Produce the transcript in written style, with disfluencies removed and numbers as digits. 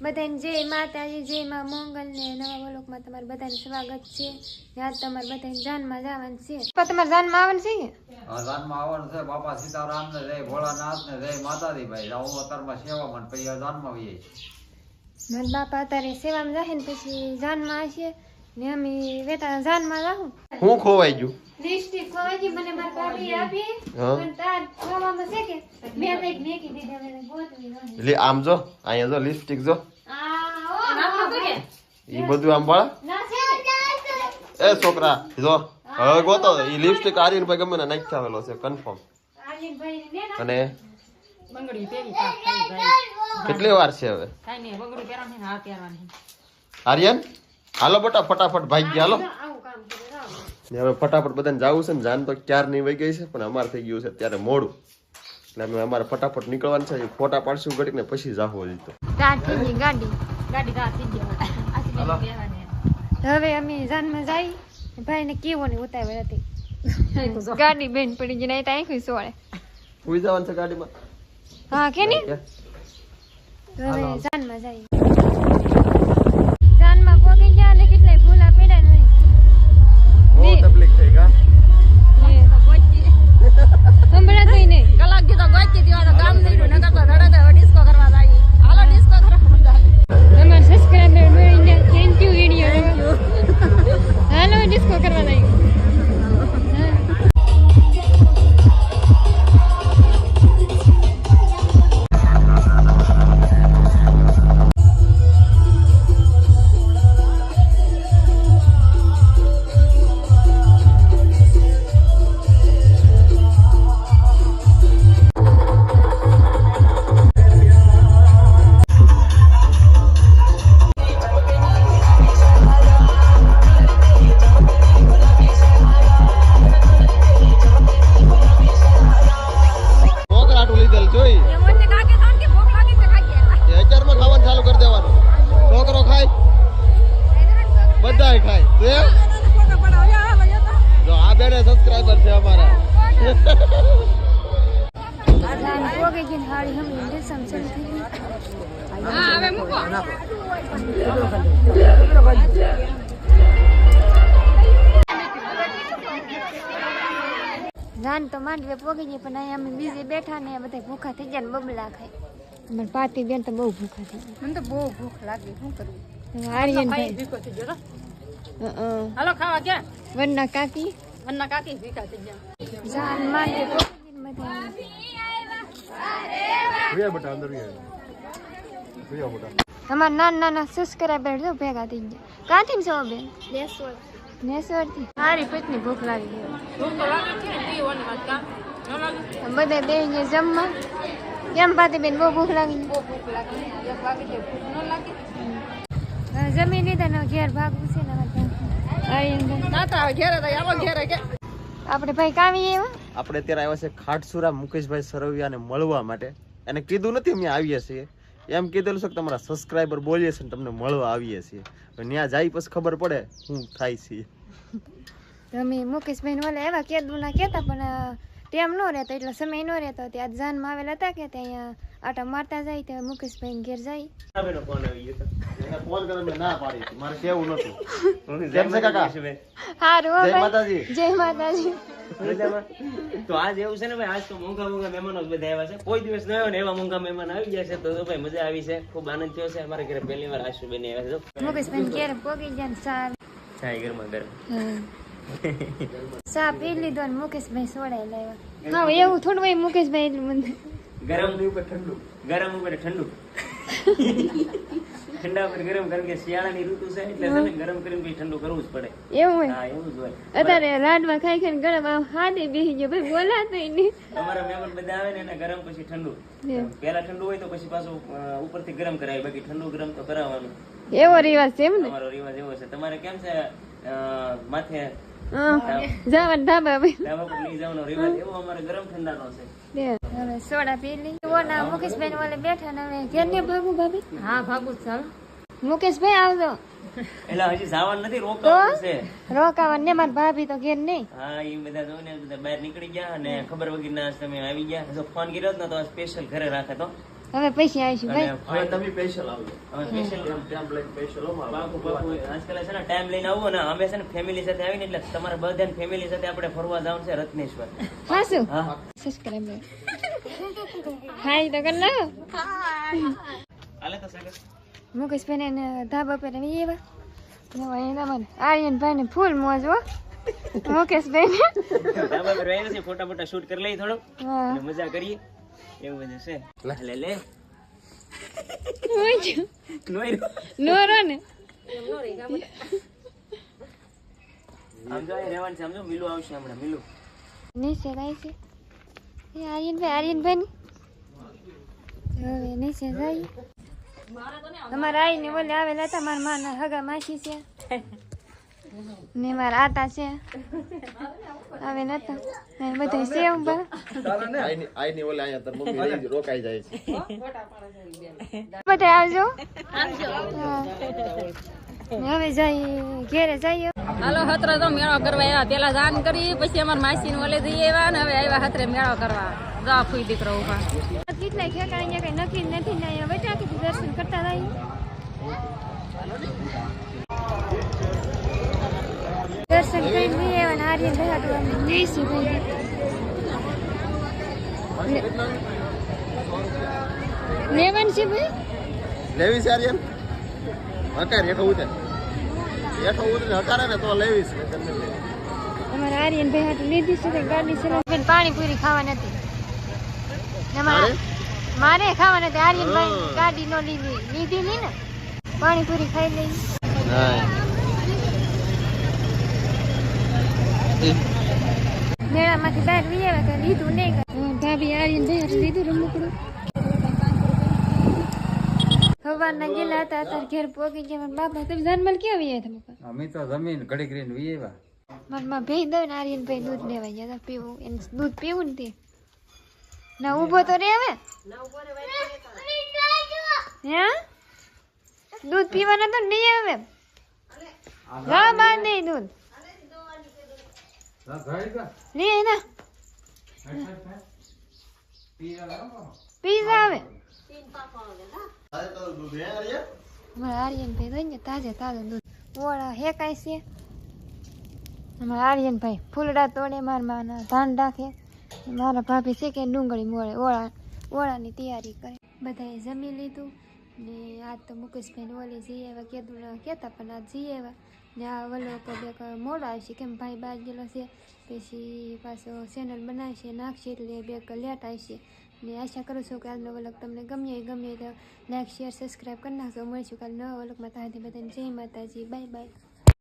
બધાને જય માતાજી, જય માં મંગલ ને નવા વ્લોગમાં તમારું બધાનું સ્વાગત છે. આજ તમારે બધાને જાનમાં જવાનું છે. પણ તમારે જાનમાં આવવાનું છે કે? હા, જાનમાં આવવાનું છે. બાપા સીતારામ ને જય ભોળાનાથ ને જય માતાજી ભાઈ. હું અત્યારમાં સેવામાં પછી જાનમાં આવીએ. મારા બાપા અત્યારે સેવામાં જાય ને પછી જાનમાં આવશે ને અમે વેતા જાનમાં જાઉં. હું ખોવાઈ ગયું લિપસ્ટિક ખોવાઈ ગઈ મને મારી ભાભી આપી. પણ તાર ખોવામાં છે કે મેં કઈક મેકી દીધા મને ગોતવી નહીં. લે આમ જો અહીંયા જો લિપસ્ટિક જો ઈ બધું આમ વાળા એ છોકરા જો હવે ગોતો ઈ લિપસ્ટિક આર્યન ભાઈ ગમે ને નાખી આવેલો છે કન્ફર્મ. અને બંગડી પેરી પાસ થઈ જાય. કેટલી વાર છે હવે કાઈ નહીં બંગડી પહેરવાની ને આ પહેરવાની. આર્યન હાલો બટા ફટાફટ ભાગી હાલો. આવું કામ કરે રાવ. ને હવે ફટાફટ બધાને જાવું છે ને જાન તો ક્યાર નહીં વહી ગઈ છે પણ અમારે થઈ ગયું છે અત્યારે મોડું એટલે અમે અમારે ફટાફટ નીકળવાનું છે. ફોટા પાડશું ઘડીક ને પછી જાવું હજી તો. સ્ટાર્ટ થઈ ગઈ ગાડી. ગાડી રાત થઈ ગઈ હવે. આથી હાલો. પહેરવાની. હવે અમે જાનમાં જઈ ભાઈ ને કેવો ને ઉતાવળ હતી. ગાડી બેન પડી ગઈ નહીં તો આખી સોળે. સુઈ જવાનું છે ગાડીમાં. હા કે નહીં? કે? હવે જાનમાં જઈ. જાનમાં પોગી ગયા ને કેટલાય ભૂલા પડ્યા નહીં. બહુ તકલીફ થઈ કા સંભળાતું નહીં. કલાક દીધો ગોચી દીવાનો કામ નહીં રહ્યું નકર તો ધડક ડિસ્કો કરવા જાય. હાલો ડિસ્કો કરવા જાય. અમાર સબસ્ક્રાઇબર મળીને thank you video. Hello disco કરવા જઈએ. કોકરાટું લીધેલ જોઈ મોટે કાકે કામ કે ભૂખ લાગી તો ખાઈએ. એ અત્યારમાં ખાવાનું ચાલુ કરી દેવાનું. છોકરો ખાય બધાય ખાય તો એમ? ફોટો પડાવ્યા હવે તો. જો આ બેને સબસ્ક્રાઇબર છે અમારા. જાન પોગી ગઈ હાડી હમણાં દેસમ ચાલુ થઈ ગઈ. હા હવે મૂકો. જાન તો માંડવે પોગી ગઈ પણ અહીંયા અમે બીજે બેઠા ને બધા ભૂખા થઈ ગયા ને બબલા ખાય. અમાર પાતી બેન તો બહુ ભૂખા થઈ મને તો બહુ ભૂખ લાગી શું કરું. ગયા. આર્યન ખાઈ ભાઈ ભીખો થઈ ગયો. હાલો ખાવા ક્યાં? વરના કાકી વન્ના કાકી ભીખા થઈ ગયા. જાન માંડવે પોગી ગઈ ને બધા વિયા બેટા અંદર વિયા. વિયા બેટા. અમારા નાના નાના સબસ્ક્રાઇબર જો ભેગા થઈ ગયા. કાંથી છો બેન? નેસોરથી. મારી પેટની ભૂખ લાગી ગઈ. ભૂખ તો લાગે છે ને પીવાની વાત કામ ન લાગે. બધા બેહીને જમવા. કેમ પાતી બેન બહુ ભૂખ લાગી? બહુ ભૂખ લાગે. એક વાગે તો ભૂખ ન લાગે. જમી લીધા ને ઘેર ભાગવું છે ને આર્યનભાઈ. નાતા હવે ઘેરે તો આવો ઘેરે કે આપણે ભાઈ કાવી એવા આપણે અત્યારે આવ્યા છે ખાટસુરા મુકેશભાઈ સરવૈયાને મળવા માટે. એને કીધું નથી અમે આવીએ છીએ, એમ કીધેલું છે કે તમારા સબસ્ક્રાઇબર બોલીએ છીએ ને તમને મળવા આવીએ છીએ. ત્યાં જાય પછી ખબર પડે શું થાય છે. અમે મુકેશભાઈ ને ઓલા એવા કેદુના કહેતા પણ ટેમ ન રહેતો એટલે સમય ન રહેતો. ત્યાં જાનમાં આવેલા હતા કે ત્યાં આટા મારતા જાય તો મુકેશભાઈ ઘેર જાય. ફોન કરીને ના પાડી હતી. મારે કેવું નતું. કેમ છે કાકા? હારું હો જય ભાઈ. માતાજી. જય માતાજી. તો આજ એવું છે ને ભાઈ, આજ તો મોંઘા મોંઘા મહેમાનો જ બધા આવ્યા છે. કોઈ દિવસ ન આવ્યો ને એવા મોંઘા મહેમાન આવી ગયા છે. તો ભાઈ મજા આવી છે, ખૂબ આનંદ થયો છે. અમારે ઘરે પહેલી વાર આશુબેન આવ્યા છે. મુકેશભાઈ ઘેર પોગી ગયા ને સાર ચાય ગરમા ગરમ. સા પી લીધો ને મુકેશભાઈ સોડાઈ લાવ્યા. હા એવું થોડું હોય મુકેશભાઈ એટલું મને ગરમ ઉપર ઠંડુ, ગરમ ઉપર ઠંડુ. ઠંડા પર ગરમ, કારણ કે શિયાળાની ઋતુ છે એટલે છે ને ગરમ કરીને પછી ઠંડુ કરવું જ પડે. એવું હોય. હા એવું જ હોય. અત્યારે લાડવા ખાઈ ખાઈને ગરમ હાથે બેસી ગયો ભાઈ બોલાતો નહીં. અમારા મહેમાન બધા આવે ને એને ગરમ પછી ઠંડુ. પેલા ઠંડુ હોય તો પછી પાછું ઉપરથી ગરમ કરાય, બાકી ઠંડુ ગરમ તો કરાવવાનું. એવો રિવાજ છે એમ ને? અમારો રિવાજ એવો છે. તમારે કેમ છે? માથે જવાનું ધાબા ભાઈ. ધાબા પર લઈ જવાનો રિવાજ એવો અમારે ગરમ ઠંડાનો છે. હવે સોડા પી લી. ઓના મુકેશભાઈ ઓલે બેઠા ને હવે ઘેર ને ભાગુ ભાભી. હા ભાગું ચાલ. મુકેશભાઈ આવજો. એટલે હજી જવાનું નથી, રોકાવાનું છે. રોકાવા ને મારી ભાભી તો ઘેર નહીં. હા એ બધા જો ને બધા બહાર નીકળી ગયા અને ખબર વગર ના તમે આવી ગયા. જો ફોન કર્યો ને તો સ્પેશિયલ ઘરે રાખે તો હવે પૈસા આવીશું ભાઈ. હવે તમે સ્પેશિયલ આવજો હવે સ્પેશિયલ ટેમ્પલેટ સ્પેશિયલ બાપુ બાપુ આજકાલ છે ને ટાઈમ લઈને આવો ને અમે છે ને ફેમિલી સાથે આવીને એટલે તમારે બધાને ફેમિલી સાથે આપણે ફરવા જવાનું છે રત્નેશ્વર. હાસુ હા સબસ્ક્રાઇબ હાય તો કર લો. હાલે તો સાગર મુકેશભાઈ ને ધાબા પર આવી એવા તમારે આર્યનભાઈ ને ફૂલ મોજ હો. મુકેશભાઈ ને ધાબા પર આવીને ફોટા ફોટા શૂટ કરી લઈએ થોડો હા અને મજા કરીએ એવું બધું છે. લે લે લોહી નોરો ને આમ જો અહીં રહેવાનું છે. આમ જો મિલુ આવશે હમણાં મિલુ. નીચે જાય છે એ આર્યનભાઈ ની હવે નીચે જાય. અમારા આઈ ને બોલે આવેલા હતા મારા માના હગા માસી છે ને મારા આતા છે આવે નતા બધા છે ઉભા. આઈ ની ઓલે અહીંયા તાર મમ્મી રહી રોકાઈ જાય છે. બધા આવજો. ને હવે જઈએ ઘેરે જઈએ. હાલો હતરે તો મેળો કરવા આવ્યા. પેલા જાન કરી પછી અમાર માસી ને ઓલે જઈ આવ્યા ને હવે આવ્યા હતરે મેળો કરવા. જા ફૂઈ દીકરો ઉભા. કેટલાય ઠેકાણે કઈ નક્કી જ નથી ને અહીંયા બેઠા કે દર્શન કરતા રહીએ. દર્શન કરીને લઈ આવ્યા ને આર્યન ભાઈ જઈશું ભાઈ. લેવાનું છે ભાઈ લેવી છે આર્યન હકાર હેઠો ઉતર હકારે ને તો લેવીશ ને તમને અમારા આર્યન ભાઈ હાટું લીધી છે ગાડી છે બેન પાણીપુરી ખાવા નથી ને મારે ખાવા નથી. આર્યન ભાઈ ગાડી નો લીધી ની ને પાણીપુરી ખાઈ લઈ. મેળામાંથી બહાર વી આવ્યા તો લીધું નહીં. ભાભી આર્યન ભાઈ હાટું લીધું રમકડું. સવારના ગયેલા હતા અત્યારે ઘેર પોગી ગયા. બાપા તમે જાનમાલ ક્યાં વી આવ્યા તમે? અમે તો જમીન ઘડીક રહીને વી આવ્યા. મારા માં ભેજ દઉં ને આર્યનભાઈ દૂધ લેવા ગયા હતા પીવું. એને દૂધ પીવું ને તે ના ઊભો તો રે હવે. હે દૂધ પીવાના તો નહીં આવે. જા બાર દે દૂધ લે ના પીઝા આવે. અમારા આર્યનભાઈ તો ને તાજે તાજું દૂધ ઓળા હેકાય છે. અમારા આર્યનભાઈ ફૂલડા તોડે મારા માના ધાન રાખે. મારા ભાભી છે કે ડુંગળી મોળે ઓળાની તૈયારી કરે. બધાએ જમી લીધું ને આજ તો મુકેશભાઈ ઓલે જઈ આવ્યા કીધું કહેતા પણ આજ જઈ આવ્યા ને આ વલો બેક મોડો આવશે કેમ ભાઈ બહાર ગયેલો છે પછી પાછો ચેનલ બનાવશે નાખશે એટલે બેક લેટ આવશે. ને આશા કરું છું કે આજનો વ્લોગ તમને ગમે તો લાઈક શેર સબસ્ક્રાઈબ કરી નાખજો. મળીશું કાલે નવા વ્લોગમાં. ત્યાંથી બધાને જય માતાજી. Bye bye.